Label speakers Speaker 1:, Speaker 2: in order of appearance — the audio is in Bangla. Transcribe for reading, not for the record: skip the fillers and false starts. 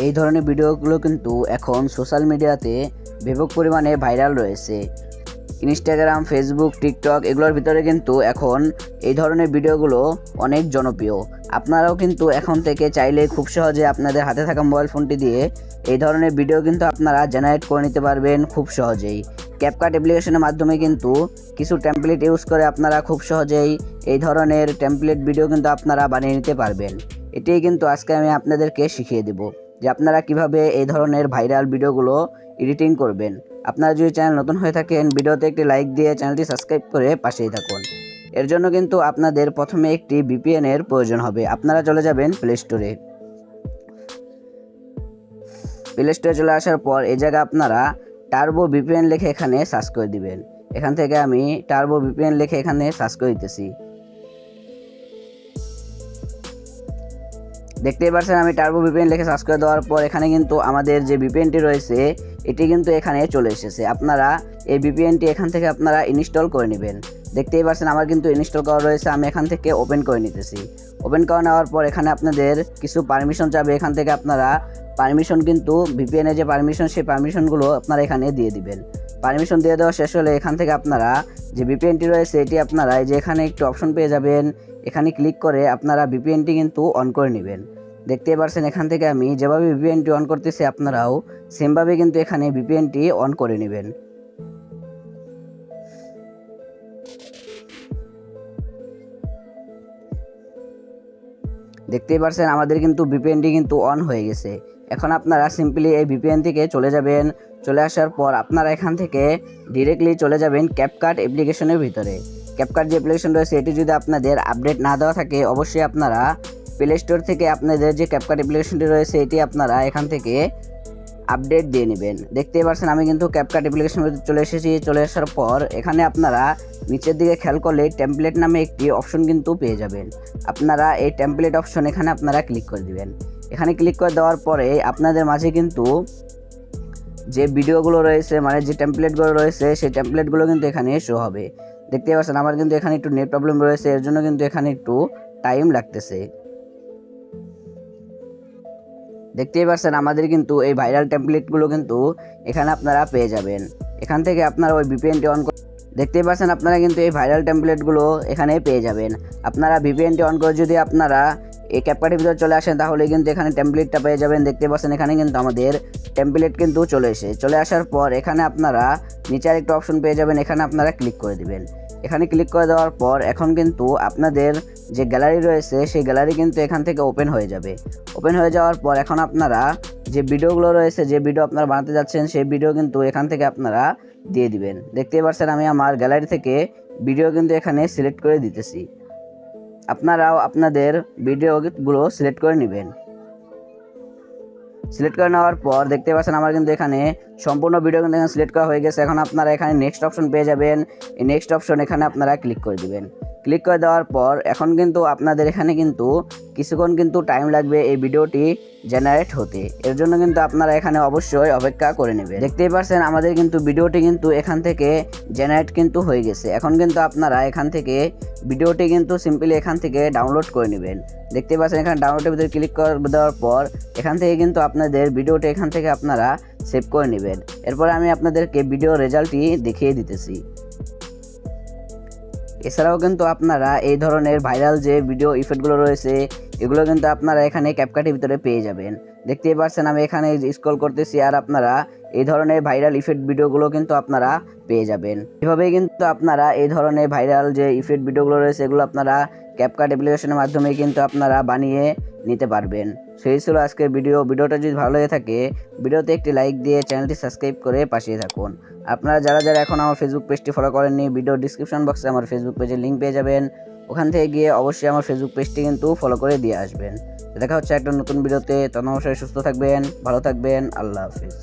Speaker 1: এই ধরনের ভিডিওগুলো কিন্তু এখন সোশ্যাল মিডিয়াতে ব্যাপক পরিমাণে ভাইরাল রয়েছে। ইনস্টাগ্রাম, ফেসবুক, টিকটক এগুলোর ভিতরে কিন্তু এখন এই ধরনের ভিডিওগুলো অনেক জনপ্রিয়। আপনারাও কিন্তু এখন থেকে চাইলে খুব সহজে আপনাদের হাতে থাকা মোবাইল ফোনটি দিয়ে এই ধরনের ভিডিও কিন্তু আপনারা জেনারেট করে নিতে পারবেন খুব সহজেই। ক্যাপকাট অ্যাপ্লিকেশনের মাধ্যমে কিন্তু কিছু টেমপ্লেট ইউজ করে আপনারা খুব সহজেই এই ধরনের টেমপ্লেট ভিডিও কিন্তু আপনারা বানিয়ে নিতে পারবেন। এটাই কিন্তু আজকে আমি আপনাদেরকে শিখিয়ে দেব যে আপনারা কিভাবে এই ধরনের ভাইরাল ভিডিওগুলো এডিটিং করবেন। আপনারা যদি চ্যানেল নতুন হয়ে থাকেন, ভিডিওতে একটি লাইক দিয়ে চ্যানেলটি সাবস্ক্রাইব করে পাশেই থাকুন। এর জন্য কিন্তু আপনাদের প্রথমে একটি VPN এর প্রয়োজন হবে। আপনারা চলে যাবেন প্লে স্টোরে। প্লে স্টোরে চলে আসার পর এই জায়গায় আপনারা টার্বো VPN লিখে এখানে সার্চ করে দিবেন। এখান থেকে আমি টার্বো VPN লিখে এখানে সার্চ করে দিতেছি। দেখতেই পাচ্ছেন আমি টার্বো VPN লিখে সার্চ করে দেওয়ার পর এখানে কিন্তু আমাদের যে VPNটি রয়েছে এটি কিন্তু এখানে চলে এসেছে। আপনারা এই VPNটি এখান থেকে আপনারা ইনস্টল করে নেবেন। দেখতেই পাচ্ছেন আমার কিন্তু ইনস্টল করা রয়েছে। আমি এখান থেকে ওপেন করে নিতেছি। ওপেন করে নেওয়ার পর এখানে আপনাদের কিছু পারমিশন চাবে। এখান থেকে আপনারা পারমিশন কিন্তু VPN এর যে পারমিশন সেই পারমিশনগুলো আপনারা এখানে দিয়ে দিবেন। পারমিশন দিয়ে দেওয়া শেষ হলে এখান থেকে আপনারা যে VPNটি রয়েছে এটি আপনারা এই যে এখানে একটু অপশন পেয়ে যাবেন। এখানে ক্লিক করে আপনারা VPNটি কিন্তু অন করে নেবেন। দেখতেই পাচ্ছেন এখান থেকে আমি যেভাবে VPNটি অন করতেছি আপনারাও সেমভাবে কিন্তু এখানে VPNটি অন করে নেবেন। দেখতেই পাচ্ছেন আমাদের কিন্তু VPNটি কিন্তু অন হয়ে গেছে। এখন আপনারা সিম্পলি এই VPN থেকে চলে যাবেন। চলে আসার পর আপনারা এখান থেকে ডিরেক্টলি চলে যাবেন ক্যাপকাট অ্যাপ্লিকেশনের ভিতরে। ক্যাপকাট যে অ্যাপ্লিকেশন রয়েছে এটি যদি আপনাদের আপডেট না দেওয়া থাকে অবশ্যই আপনারা প্লে স্টোর থেকে আপনাদের যে ক্যাপকাট অ্যাপ্লিকেশনটি রয়েছে এটি আপনারা এখান থেকে আপডেট দিয়ে নেবেন। দেখতেই পাচ্ছেন আমি কিন্তু ক্যাপকাট অ্যাপ্লিকেশনের ভিতরে চলে এসেছি। চলে আসার পর এখানে আপনারা নিচের দিকে খেয়াল করলে টেমপ্লেট নামে একটি অপশন কিন্তু পেয়ে যাবেন। আপনারা এই টেমপ্লেট অপশন এখানে আপনারা ক্লিক করে দিবেন। এখানে ক্লিক করে দেওয়ার পরে আপনাদের মাঝে কিন্তু যে ভিডিওগুলো রয়েছে মানে যে টেমপ্লেটগুলো রয়েছে সেই টেমপ্লেটগুলো কিন্তু এখানে শো হবে। দেখতেই পাচ্ছেন আমার কিন্তু এখানে একটু নেট প্রবলেম রয়েছে, এর জন্য কিন্তু এখানে একটু টাইম লাগতেছে। দেখতেই পাচ্ছেন আমাদের কিন্তু এই ভাইরাল টেমপ্লেটগুলো কিন্তু এখানে আপনারা পেয়ে যাবেন। এখান থেকে আপনারা ওই VPNটি অন করে দেখতেই পাচ্ছেন আপনারা কিন্তু এই ভাইরাল টেমপ্লেটগুলো এখানে পেয়ে যাবেন। আপনারা VPNটি অন করে যদি আপনারা এই ক্যাপকাটের ভিতরে চলে আসেন তাহলে কিন্তু এখানে টেমপ্লেটটা পেয়ে যাবেন। দেখতে পাচ্ছেন এখানে কিন্তু আমাদের টেমপ্লেট কিন্তু চলে আসার পর এখানে আপনারা নিচে আরেকটা অপশন পেয়ে যাবেন। এখানে আপনারা ক্লিক করে দিবেন। এখানে ক্লিক করে দেওয়ার পর এখন কিন্তু আপনাদের যে গ্যালারি রয়েছে সেই গ্যালারি কিন্তু এখান থেকে ওপেন হয়ে যাবে। ওপেন হয়ে যাওয়ার পর এখন আপনারা যে ভিডিওগুলো রয়েছে যে ভিডিও আপনারা বানাতে যাচ্ছেন সেই ভিডিও কিন্তু এখান থেকে আপনারা দিয়ে দিবেন। দেখতেই পাচ্ছেন আমি আমার গ্যালারি থেকে ভিডিও কিন্তু এখানে সিলেক্ট করে দিতেছি। আপনারাও আপনাদের ভিডিওগুলো সিলেক্ট করে নেবেন। সিলেক্ট করে নেওয়ার পর দেখতে পাচ্ছেন আমার কিন্তু এখানে সম্পূর্ণ ভিডিও কিন্তু এখানে সিলেক্ট করা হয়ে গেছে। এখন আপনারা এখানে নেক্সট অপশন পেয়ে যাবেন। এই নেক্সট অপশন এখানে আপনারা ক্লিক করে দিবেন। ক্লিক করে দেওয়ার পর এখন কিন্তু আপনাদের এখানে কিন্তু কিছুক্ষণ কিন্তু টাইম লাগবে এই ভিডিওটি জেনারেট হতে। এর জন্য কিন্তু আপনারা এখানে অবশ্যই অপেক্ষা করে নেবেন। দেখতেই পাচ্ছেন আমাদের কিন্তু ভিডিওটি কিন্তু এখান থেকে জেনারেট কিন্তু হয়ে গেছে। এখন কিন্তু আপনারা এখান থেকে ভিডিওটি কিন্তু সিম্পলি এখান থেকে ডাউনলোড করে নেবেন। দেখতে পাচ্ছেন এখানে ডাউনলোডের ভিতরে ক্লিক করে দেওয়ার পর এখান থেকে কিন্তু আপনাদের ভিডিওটি এখান থেকে আপনারা সেভ করে নেবেন। এরপরে আমি আপনাদেরকে ভিডিও রেজাল্টটি দেখিয়ে দিতেছি। এছাড়াও কিন্তু আপনারা এই ধরনের ভাইরাল যে ভিডিও ইফেক্টগুলো রয়েছে এগুলো কিন্তু আপনারা এখানে ক্যাপকাটের ভিতরে পেয়ে যাবেন। দেখতেই পাচ্ছেন আমি এখানে স্ক্রল করতেছি আর আপনারা এই ধরনের ভাইরাল ইফেক্ট ভিডিওগুলো কিন্তু আপনারা পেয়ে যাবেন। এভাবেই কিন্তু আপনারা এই ধরনের ভাইরাল যে ইফেক্ট ভিডিওগুলো রয়েছে এগুলো আপনারা ক্যাপকাট অ্যাপ্লিকেশনের মাধ্যমে কিন্তু আপনারা বানিয়ে নিতে পারবেন। সেই ছিল আজকের ভিডিওটা যদি ভালো লেগে থাকে ভিডিওতে একটি লাইক দিয়ে চ্যানেলটি সাবস্ক্রাইব করে পাশে থাকুন। আপনারা যারা এখন আমার ফেসবুক পেজটি ফলো করেননি ভিডিও ডিসক্রিপশন বক্সে আমার ফেসবুক পেজের লিঙ্ক পেয়ে যাবেন। ওখান থেকে গিয়ে অবশ্যই আমার ফেসবুক পেজটি কিন্তু ফলো করে দিয়ে আসবেন। দেখা হচ্ছে একটা নতুন ভিডিওতে। তখন অবশ্যই সুস্থ থাকবেন, ভালো থাকবেন। আল্লাহ হাফিজ।